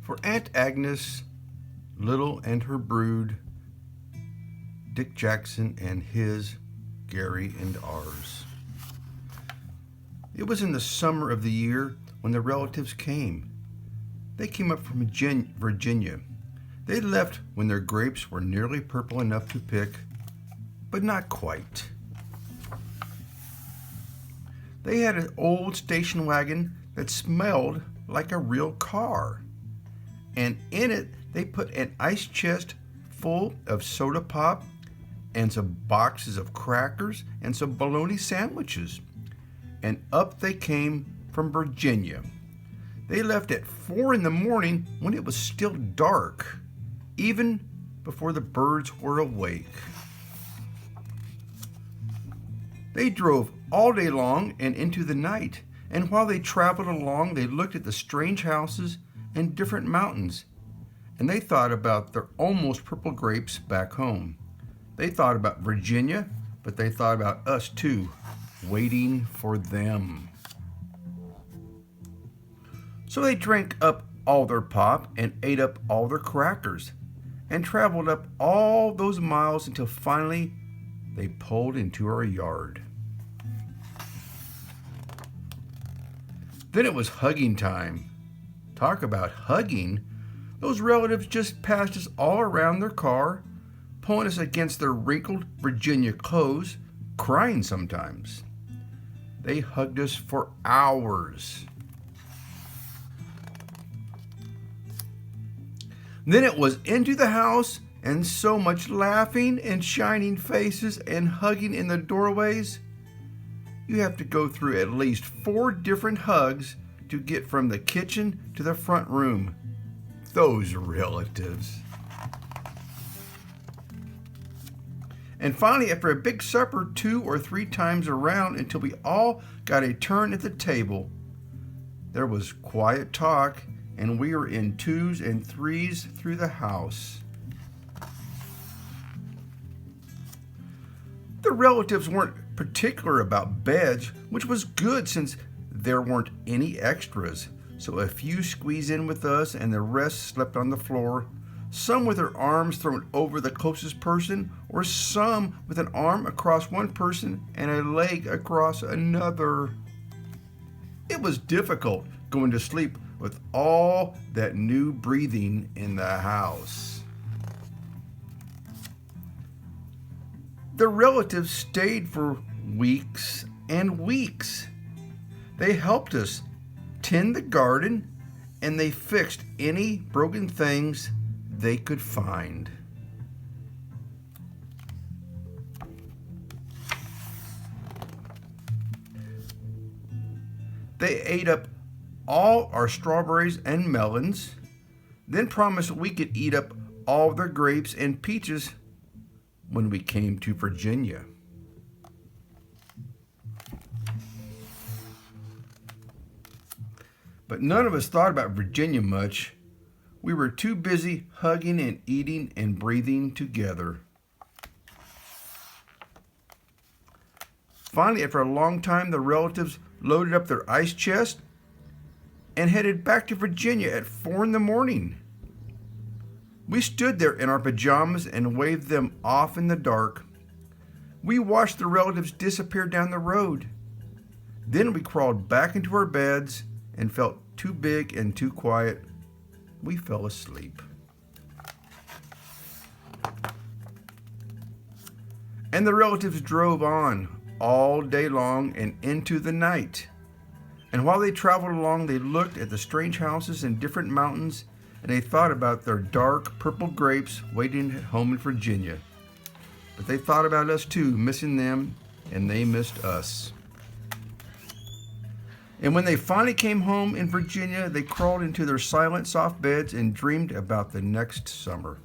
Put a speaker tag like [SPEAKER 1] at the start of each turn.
[SPEAKER 1] For Aunt Agnes, Little and her brood, Dick Jackson and his, Gary and ours. It was in the summer of the year when the relatives came. They came up from Virginia. They left when their grapes were nearly purple enough to pick, but not quite. They had an old station wagon that smelled like a real car, and in it they put an ice chest full of soda pop and some boxes of crackers and some bologna sandwiches. And up they came from Virginia. They left at 4 in the morning when it was still dark, even before the birds were awake. They drove all day long and into the night, and while they traveled along, they looked at the strange houses and different mountains, and they thought about their almost purple grapes back home. They thought about Virginia, but they thought about us too, waiting for them. So they drank up all their pop and ate up all their crackers and traveled up all those miles until finally they pulled into our yard. Then it was hugging time. Talk about hugging. Those relatives just passed us all around their car, pulling us against their wrinkled Virginia clothes, crying sometimes. They hugged us for hours. Then it was into the house, and so much laughing and shining faces and hugging in the doorways. You have to go through at least 4 different hugs to get from the kitchen to the front room. Those relatives. And finally, after a big supper 2 or 3 times around until we all got a turn at the table, there was quiet talk, and we were in 2s and 3s through the house. The relatives weren't particular about beds, which was good since there weren't any extras. So a few squeezed in with us and the rest slept on the floor, some with their arms thrown over the closest person, or some with an arm across one person and a leg across another. It was difficult going to sleep with all that new breathing in the house. The relatives stayed for weeks and weeks. They helped us tend the garden, and they fixed any broken things they could find. They ate up all our strawberries and melons, then promised we could eat up all their grapes and peaches when we came to Virginia. But none of us thought about Virginia much. We were too busy hugging and eating and breathing together. Finally, after a long time, the relatives loaded up their ice chest and headed back to Virginia at 4 in the morning. We stood there in our pajamas and waved them off in the dark. We watched the relatives disappear down the road. Then we crawled back into our beds and felt too big and too quiet. We fell asleep. And the relatives drove on all day long and into the night. And while they traveled along, they looked at the strange houses and different mountains, and they thought about their dark purple grapes waiting at home in Virginia. But they thought about us too, missing them, and they missed us. And when they finally came home in Virginia, they crawled into their silent, soft beds and dreamed about the next summer.